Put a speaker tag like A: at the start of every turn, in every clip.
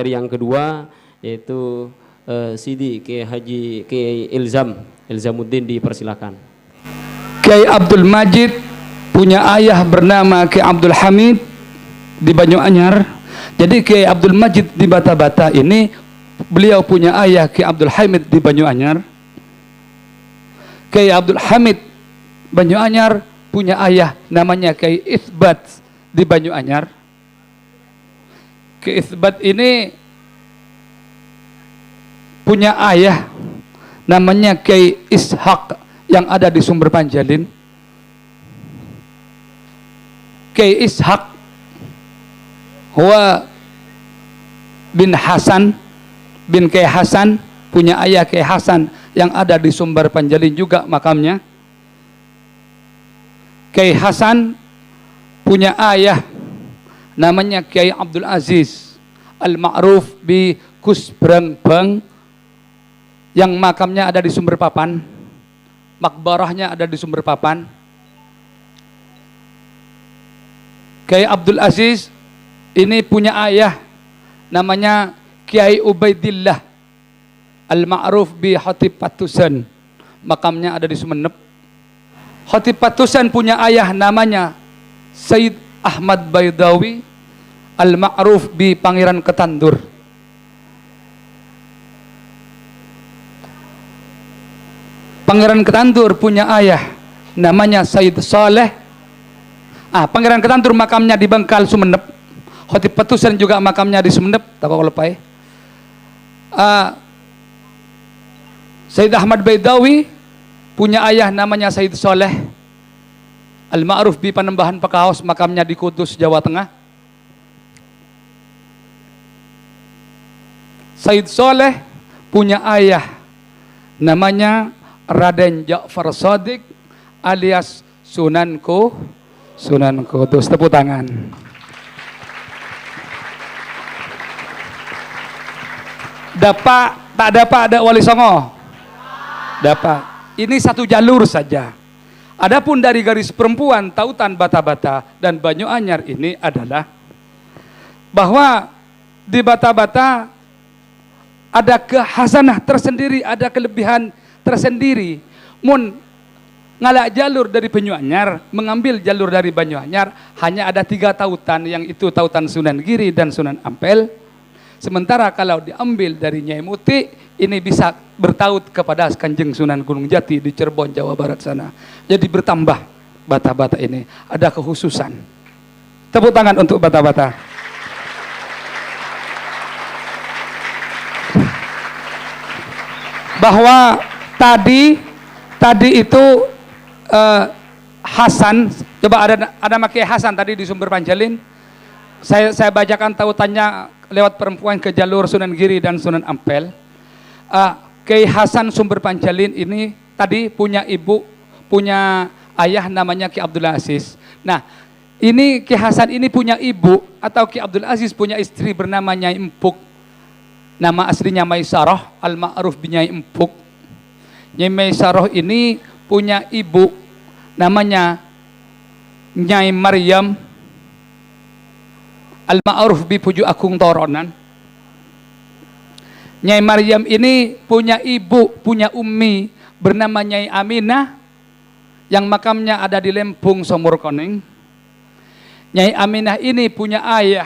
A: materi yang kedua yaitu Sidi Kiai Haji Kiai Ilzamuddin, dipersilakan.
B: Kiai Abdul Majid punya ayah bernama Kiai Abdul Hamid di Banyuanyar. Jadi Kiai Abdul Majid di Bata-Bata ini beliau punya ayah Kiai Abdul Hamid di Banyuanyar. Kiai Abdul Hamid Banyuanyar punya ayah namanya Kiai Isbat di Banyuanyar. Kiai Isbat ini punya ayah namanya Kiai Ishak yang ada di Sumber Panjalin. Kiai Ishak Huwa bin Hasan bin Kiai Hasan, punya ayah Kiai Hasan yang ada di Sumber Panjalin juga makamnya. Kiai Hasan punya ayah namanya Kiai Abdul Aziz Al-Ma'ruf bi Kusbrangbang yang makamnya ada di Sumber Papan, makbarahnya ada di Sumber Papan. Kiai Abdul Aziz ini punya ayah namanya Kiai Ubaidillah Al-Ma'ruf bi Khatib Patusan, makamnya ada di Sumeneb. Khatib Patusan punya ayah namanya Said Ahmad Baidawi Al-Ma'ruf bi Pangeran Ketandur. Pangeran Ketandur punya ayah namanya Said Saleh. Pangeran Ketandur makamnya di Bangkal, Sumeneb. Khatib Patusan juga makamnya di Sumeneb. Said Ahmad Baidawi punya ayah namanya Said Saleh Al-Ma'ruf bi Panembahan Pekaos, makamnya di Kudus, Jawa Tengah. Said Saleh punya ayah namanya Raden Ja'far Shadiq alias Sunan Kudus. Tepuk tangan. Tak dapat ada Wali Songo? Dapat. Ini satu jalur saja. Adapun dari garis perempuan Tautan Bata-Bata dan Banyuanyar ini adalah bahwa di Bata-Bata ada kekhasanah tersendiri, ada kelebihan tersendiri. Mun ngalak jalur dari Banyuanyar, mengambil jalur dari Banyuanyar, hanya ada 3 tautan, yang itu tautan Sunan Giri dan Sunan Ampel. Sementara kalau diambil dari Nyai Muti, ini bisa bertaut kepada Kanjeng Sunan Gunung Jati di Cirebon, Jawa Barat sana. Jadi bertambah Bata-Bata ini, ada kekhususan. Tepuk tangan untuk Bata-Bata. Bahwa tadi itu Hasan, coba ada Kiai Hasan tadi di Sumber Panjalin. Saya bacakan tautannya lewat perempuan ke jalur Sunan Giri dan Sunan Ampel. Kiai Hasan Sumber Panjalin ini tadi punya ayah namanya Kiai Abdul Aziz. Nah, ini Kiai Hasan ini punya ibu, atau Kiai Abdul Aziz punya istri bernama Nyai Empuk. Nama aslinya Maisarah Al-Ma'ruf bin Nyai Empuk. Nyai Maisarah ini punya ibu namanya Nyai Maryam Al-Ma'ruf bi Puju Agung Toronan. Nyai Maryam ini punya ibu, punya ummi bernama Nyai Aminah yang makamnya ada di Lempung, Somor Koneng. Nyai Aminah ini punya ayah,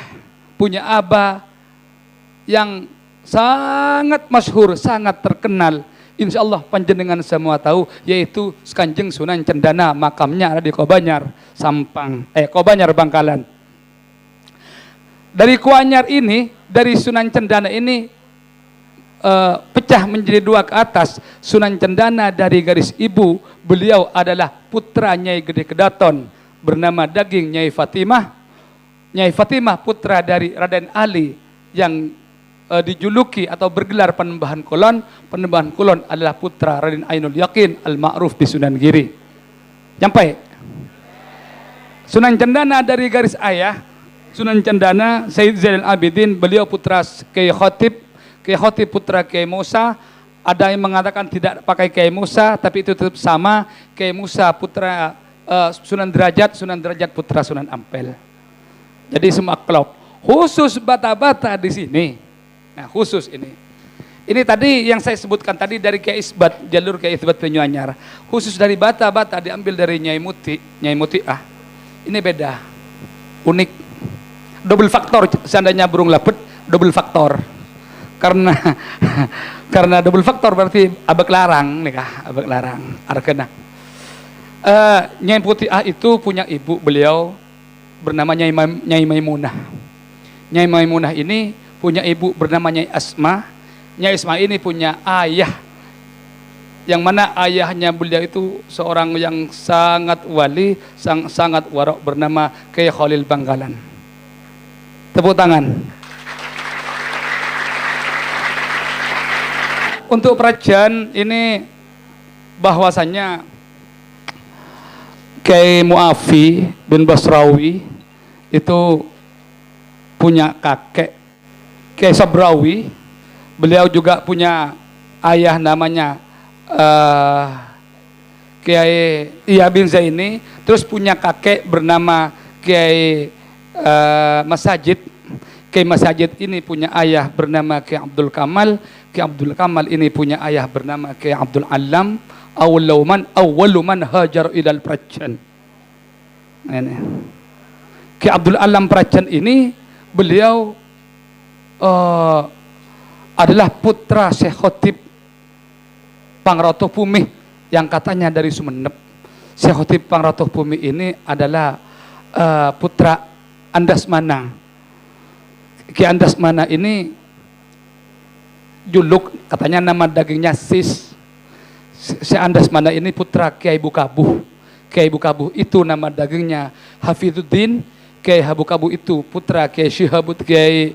B: punya abah yang sangat masyhur, sangat terkenal. Insya Allah panjenengan semua tahu, yaitu Kanjeng Sunan Cendana, makamnya ada di Kobanyar, Kobanyar Bangkalan. Dari Kuanyar ini, dari Sunan Cendana ini pecah menjadi 2 ke atas. Sunan Cendana dari garis ibu, beliau adalah putra Nyai Gede Kedaton bernama Daging Nyai Fatimah. Nyai Fatimah putra dari Raden Ali yang dijuluki atau bergelar Panembahan Kulon. Panembahan Kulon adalah putra Raden Ainul Yakin Al-Ma'ruf bi Sunan Giri. Sampai Sunan Cendana dari garis ayah, Sunan Cendana Sayyid Zainal Abidin, beliau putra Kiai Khatib. Kiai Khatib putra Kiai Musa. Ada yang mengatakan tidak pakai Kiai Musa, tapi itu tetap sama. Kiai Musa putra Sunan Derajat putra Sunan Ampel. Jadi semua klop. Khusus Bata-Bata di sini Nah, khusus ini. Ini tadi yang saya sebutkan tadi dari Kiai Isbat, jalur Kiai Isbat Penyuanyar. Khusus dari Bata diambil dari Nyai Muti'ah. Ini beda, unik. Double faktor, seandainya burung laput, double faktor. Karena karena double faktor berarti abek larang, nih kah, abek larang, arkena. Nyai Muti'ah itu punya ibu beliau bernama Nyai Maimunah. Nyai Maimunah ini punya ibu bernama Nyai Asma. Nyai Asma ini punya ayah, yang mana ayahnya beliau itu seorang yang sangat wali, sangat warok, bernama Kiai Khalil Bangkalan. Tepuk tangan. Untuk Prajan ini bahwasannya Kiai Mu'afi bin Basrawi itu punya kakek Kiai Sabrawi. Beliau juga punya ayah namanya Kiai Iya bin Zaini, terus punya kakek bernama Kiai Masajid. Kiai Masajid ini punya ayah bernama Kiai Abdul Kamal. Kiai Abdul Kamal ini punya ayah bernama Kiai Abdul Alam. Awwaluman hajar ilal Prajan. Ini Kiai Abdul Alam Prajan ini beliau adalah putra Syekh Khotib Pangratoh Pumih yang katanya dari Sumeneb. Syekh Khotib Pangratoh Pumih ini adalah putra Andasmana. Ki Andasmana ini juluk, katanya nama dagingnya sis. Si Andasmana ini putra Kiai Bukabuh. Kiai Bukabuh itu nama dagingnya Hafidzuddin. Kiai Bukabuh itu putra Kiai Syihabuddin, Kiai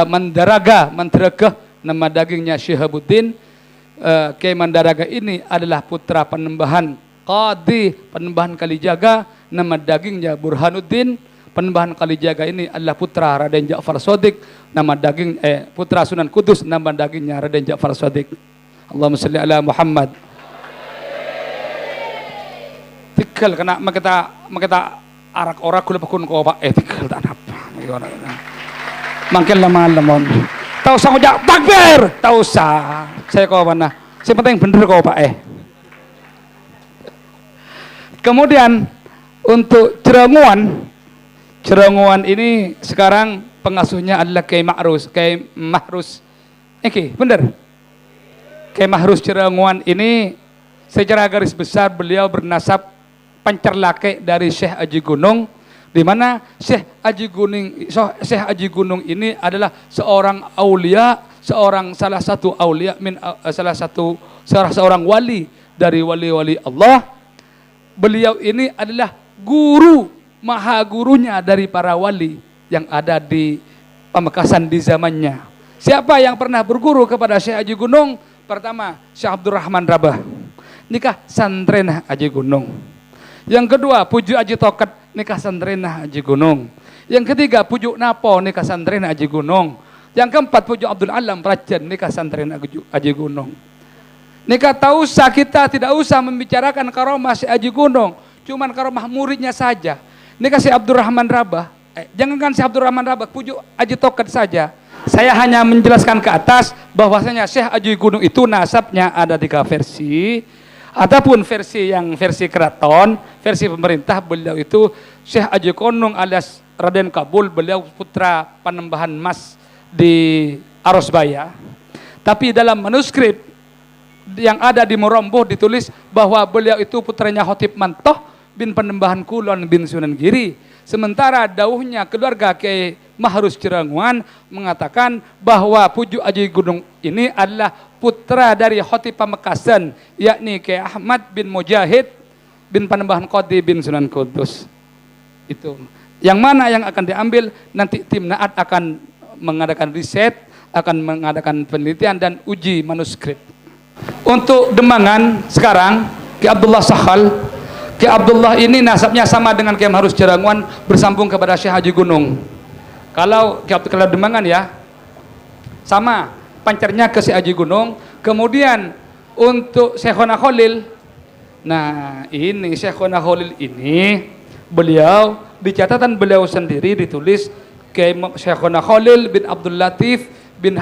B: Mandaraga, nama dagingnya Syihabuddin. Kiai Mandaraga ini adalah putra Panembahan Qadi Panembahan Kalijaga, nama dagingnya Burhanuddin. Panembahan Kalijaga ini adalah putra Raden Ja'far Shadiq, nama daging putra Sunan Kudus, nama dagingnya Raden Ja'far Shadiq. Allahumma shalli ala Muhammad. Tikal kena makita arak ora kula pakun ko Pak tikal tak apa. Mangkel lamon. Tahu usah ngojak takbir, tahu usah. Saya kau mana? Saya penting bener kau Pak Kemudian untuk Cerenguan ini sekarang pengasuhnya adalah Kiai Mahrus. Bener. Kiai Mahrus Cerenguan ini secara garis besar beliau bernasab pancerlake dari Syekh Aji Gunung, di mana Syekh Aji Gunung ini adalah seorang aulia, salah seorang wali dari wali-wali Allah. Beliau ini adalah guru, maha gurunya dari para wali yang ada di Pamekasan di zamannya. Siapa yang pernah berguru kepada Syekh Aji Gunung? Pertama, Syekh Abdurrahman Rabah, nikah santren Aji Gunung. Yang kedua, Puju Aji Toket, nikah santren Aji Gunung. Yang ketiga, Puju Napo, nikah santren Aji Gunung. Yang keempat, Puju Abdul Alam Prajan, nikah santren Aji Gunung. Nikah tak usah, kita tidak usah membicarakan karomah Syekh Aji Gunung, cuman karomah muridnya saja. Nikah Syekh Abdurrahman Rabah, jangankan Syekh Abdurrahman Rabah, Puju Aji Toket saja. Saya hanya menjelaskan ke atas bahwasanya Syekh Aji Gunung itu nasabnya ada 3 versi. Adapun versi keraton, versi pemerintah, beliau itu Syekh Aji Gunung alias Raden Kabul, beliau putra Panembahan Mas di Arosbaya. Tapi dalam manuskrip yang ada di Moromboh ditulis bahwa beliau itu putranya Khotib Mantoh bin Panembahan Kulon bin Sunan Giri. Sementara dauhnya keluarga Kiai Mahrus Cerenguan mengatakan bahwa Puju Aji Gunung ini adalah putra dari Khotib Pamekasan, yakni Kiai Ahmad bin Mujahid bin Panembahan Qadi bin Sunan Kudus. Itu yang mana yang akan diambil nanti tim Naat akan mengadakan riset, akan mengadakan penelitian dan uji manuskrip. Untuk Demangan sekarang Ki Abdullah Sahal. Ki Abdullah ini nasabnya sama dengan Kiai Mahrus Cerenguan, bersambung kepada Syekh Haji Gunung. Kalau Demangan ya sama pancernya ke Syekh Haji Gunung. Kemudian untuk Syekhona Khalil, nah ini Syekhona Khalil ini beliau di catatan beliau sendiri ditulis Syekhona Khalil bin Abdul Latif bin